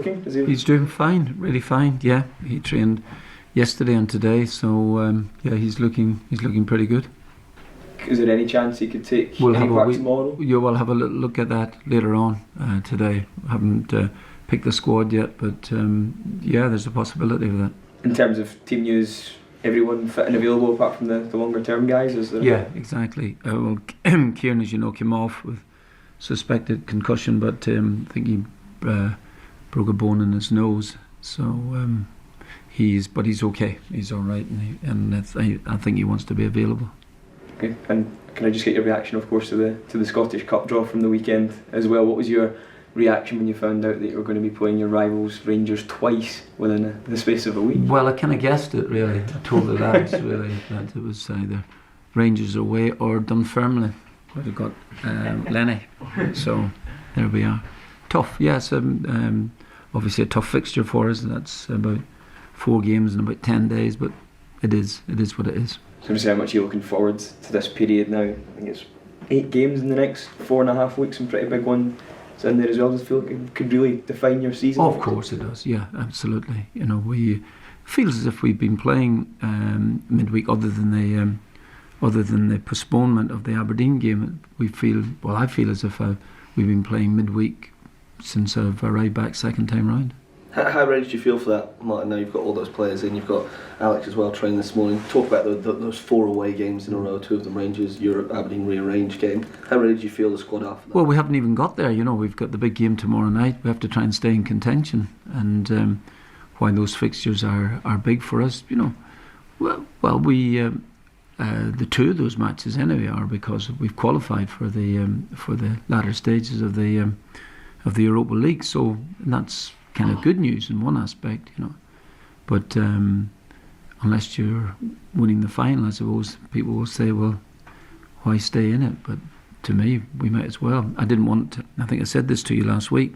Is he? He's doing fine, really fine. Yeah, he trained yesterday and today, so yeah, he's looking pretty good. Is there any chance he could take any part tomorrow? Yeah, we'll have a little look at that later on today. Haven't picked the squad yet, but yeah, there's a possibility of that. In terms of team news, everyone fit and available apart from the longer term guys, is there? Yeah, exactly. Well, Kieran, as you know, came off with suspected concussion, but I think he broke a bone in his nose, so he's okay. He's all right, and I think he wants to be available. Okay, and can I just get your reaction, of course, to the Scottish Cup draw from the weekend as well? What was your reaction when you found out that you were going to be playing your rivals Rangers twice within the space of a week? Well, I kind of guessed it, really. I told the lads really that it was either Rangers away or Dunfermline, where they got Lenny. So there we are. Tough, yes. Obviously a tough fixture for us. That's about 4 games in about 10 days, but it is what it is. So how much are you looking forward to this period now? I think it's 8 games in the next 4.5 weeks, and pretty big one in there as well. Does it feel like it could really define your season? Oh, of course it does. Yeah, absolutely. You know, we feels as if we've been playing midweek, other than the postponement of the Aberdeen game. We feel, well, I feel as if we've been playing midweek since I've arrived back second time round. How ready do you feel for that, Martin? Now you've got all those players in, you've got Alex as well training this morning. Talk about those 4 away games in a row, 2 of them Rangers, Europe, Aberdeen rearranged game. How ready do you feel the squad after that? Well, we haven't even got there. You know, we've got the big game tomorrow night. We have to try and stay in contention, and why those fixtures are big for us. You know, well, we the 2 of those matches anyway are because we've qualified for the latter stages of the Europa League. So that's kind of good news in one aspect, you know, but unless you're winning the final, I suppose people will say, well, why stay in it? But to me, we might as well. I didn't want to, I think I said this to you last week,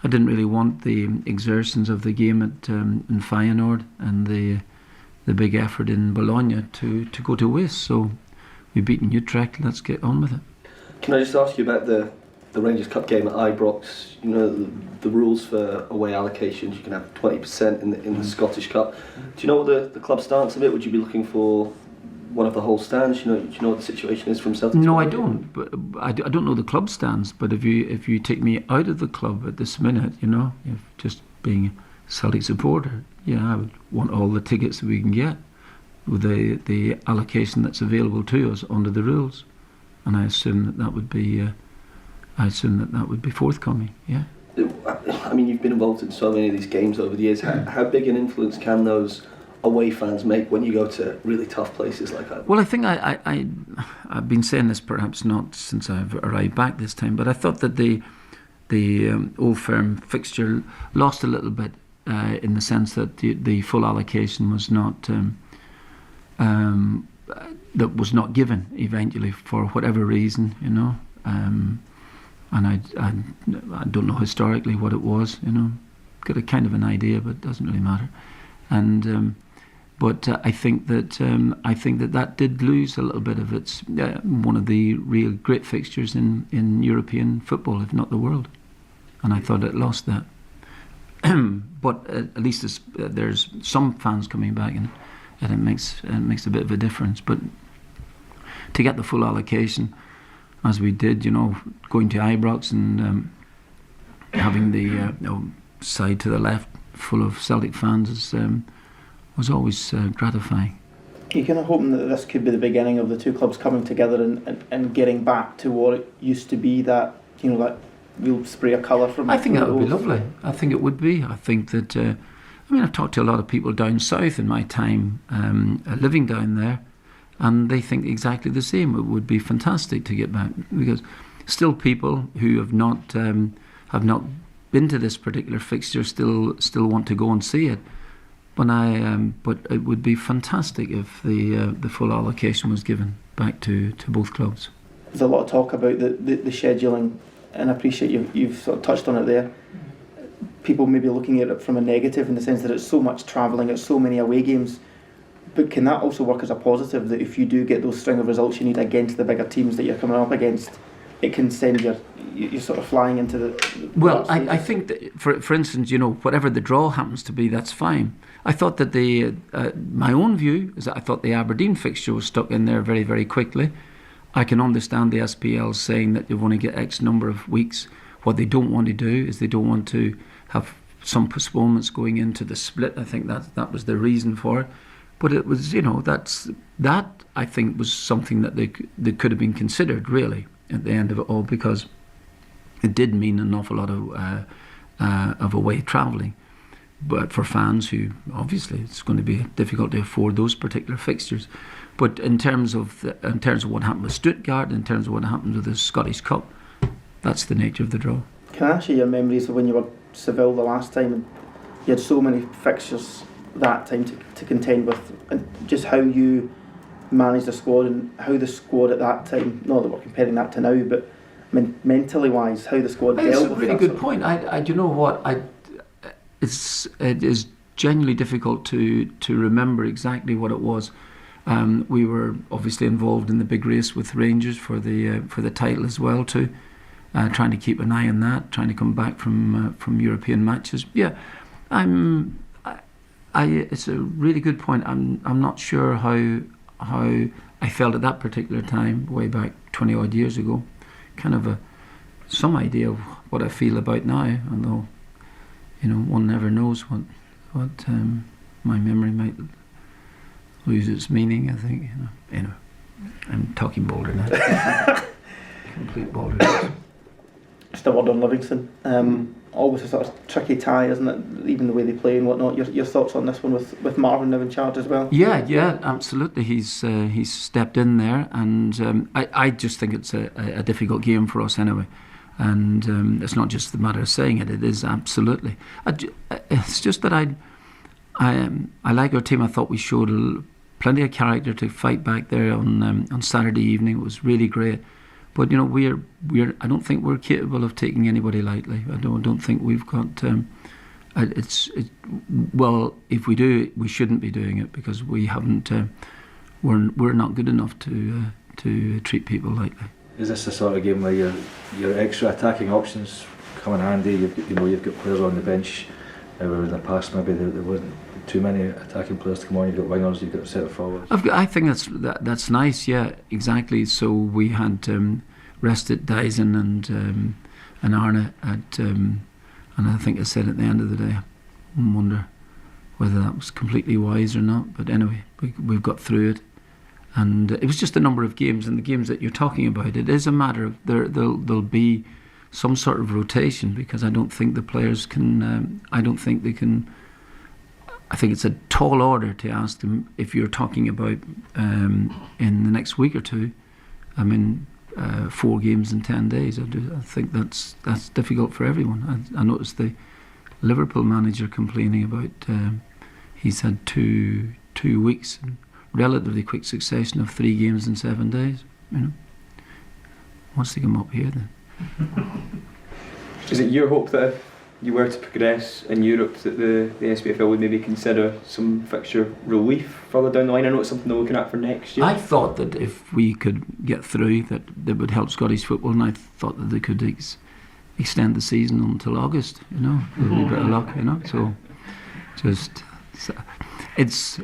I didn't really want the exertions of the game in Feyenoord and the big effort in Bologna to go to waste. So we've beaten Utrecht, let's get on with it. Can I just ask you about the Rangers Cup game at Ibrox? You know, the rules for away allocations, you can have 20% in the Scottish Cup. Do you know what the club stance of it? Would you be looking for one of the whole stands? Do you know what the situation is from Celtic? No, I don't. But I don't know the club stance. But if you take me out of the club at this minute, you know, if just being a Celtic supporter, yeah, I would want all the tickets that we can get with the allocation that's available to us under the rules, and I assume that would be. I assume that would be forthcoming, yeah. I mean, you've been involved in so many of these games over the years. How big an influence can those away fans make when you go to really tough places like that? Well, I think I've been saying this perhaps not since I've arrived back this time, but I thought that the Old Firm fixture lost a little bit in the sense that the full allocation was not that was not given eventually for whatever reason, you know. And I don't know historically what it was, you know. Got a kind of an idea, but it doesn't really matter. And but I think that did lose a little bit of its one of the real great fixtures in European football, if not the world. And I thought it lost that. But at least there's some fans coming back, and it makes a bit of a difference. But to get the full allocation, as we did, you know, going to Ibrox and having the side to the left full of Celtic fans was always gratifying. You're kind of hoping that this could be the beginning of the 2 clubs coming together and getting back to what it used to be, that, you know, that real spray of colour from. I think that would be lovely. I think it would be. I think that. I mean, I've talked to a lot of people down south in my time living down there, and they think exactly the same. It would be fantastic to get back, because still people who have not been to this particular fixture still want to go and see it. But it would be fantastic if the full allocation was given back to both clubs. There's a lot of talk about the scheduling, and I appreciate you've sort of touched on it there. People maybe looking at it from a negative in the sense that it's so much travelling, it's so many away games. But can that also work as a positive, that if you do get those string of results you need against the bigger teams that you're coming up against, it can send you're sort of flying into the Well, dark I stages. think that for instance, whatever the draw happens to be, that's fine. I thought that my own view is that I thought the Aberdeen fixture was stuck in there very, very quickly. I can understand the SPL saying that they want to get X number of weeks. What they don't want to do is they don't want to have some postponements going into the split. I think that was the reason for it. But it was, that I think was something that they could have been considered really at the end of it all, because it did mean an awful lot of away travelling. But for fans who, obviously, it's going to be difficult to afford those particular fixtures. But in terms of what happened with Stuttgart, in terms of what happened with the Scottish Cup, that's the nature of the draw. Can I ask you your memories of when you were Seville the last time, and you had so many fixtures that time to contend with, and just how you managed the squad and how the squad at that time, not that we're comparing that to now, but mentally wise, how the squad It's dealt a with really that good sort of- point. You know what? It is genuinely difficult to remember exactly what it was. We were obviously involved in the big race with Rangers for the title as well too, trying to keep an eye on that, trying to come back from European matches. Yeah, it's a really good point. I'm not sure how I felt at that particular time, way back 20 odd years ago. Kind of some idea of what I feel about now, although one never knows what my memory might lose its meaning. I think anyway. I'm talking Boulder now. Complete Boulder. Just a word on Livingston. Always a sort of tricky tie, isn't it? Even the way they play and whatnot. Your thoughts on this one with Marvin now in charge as well? Yeah, absolutely. He's stepped in there, and I just think it's a difficult game for us anyway. And it's not just the matter of saying it; it is absolutely. It's just that I like our team. I thought we showed plenty of character to fight back there on Saturday evening. It was really great. But we're I don't think we're capable of taking anybody lightly. I don't think we've got. Well, if we do, we shouldn't be doing it, because we haven't. We're not good enough to treat people lightly. Is this the sort of game where your extra attacking options come in handy? You've got players on the bench. Where in the past maybe there wasn't too many attacking players to come on. You've got wingers, you've got centre forwards. I think that's nice. Yeah, exactly. So we had rested Dyson and Arne and I think I said at the end of the day, I wonder whether that was completely wise or not. But anyway, we've got through it. And it was just a number of games, and the games that you're talking about, it is a matter of there'll be some sort of rotation, because I don't think the players can. I don't think they can. I think it's a tall order to ask them, if you're talking about in the next week or two. 4 games in 10 days. I think that's difficult for everyone. I noticed the Liverpool manager complaining about he's had two weeks. Relatively quick succession of 3 games in 7 days. Wants to come up here then. Is it your hope that if you were to progress in Europe, that the SPFL would maybe consider some fixture relief further down the line? I know it's something they're looking at for next year. I thought that if we could get through, that would help Scottish football, and I thought that they could extend the season until August. With a wee bit of luck. So it's.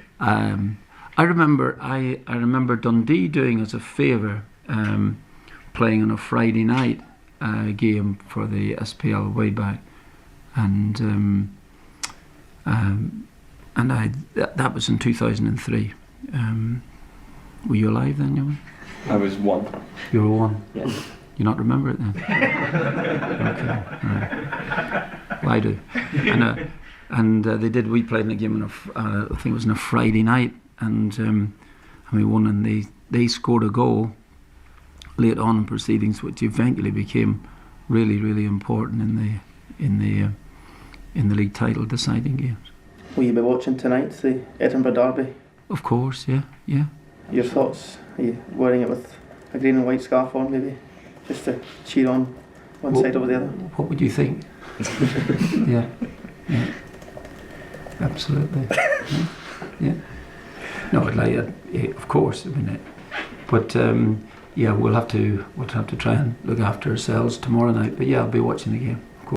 I remember Dundee doing us a favour, playing on a Friday night game for the SPL way back, and that was in 2003. Were you alive then, Ewan? I was 1. You were 1. Yeah. You not remember it then? Okay, right. Well, I do. And they did. We played in a game on I think it was on a Friday night. And we won, and they scored a goal late on in proceedings, which eventually became really, really important in the league title deciding games. Will you be watching tonight, the Edinburgh Derby? Of course, yeah. Your thoughts? Are you wearing it with a green and white scarf on, maybe, just to cheer on one side over the other? What would you think? Yeah, absolutely. Yeah. No, of course. But yeah, we'll have to try and look after ourselves tomorrow night. But yeah, I'll be watching the game.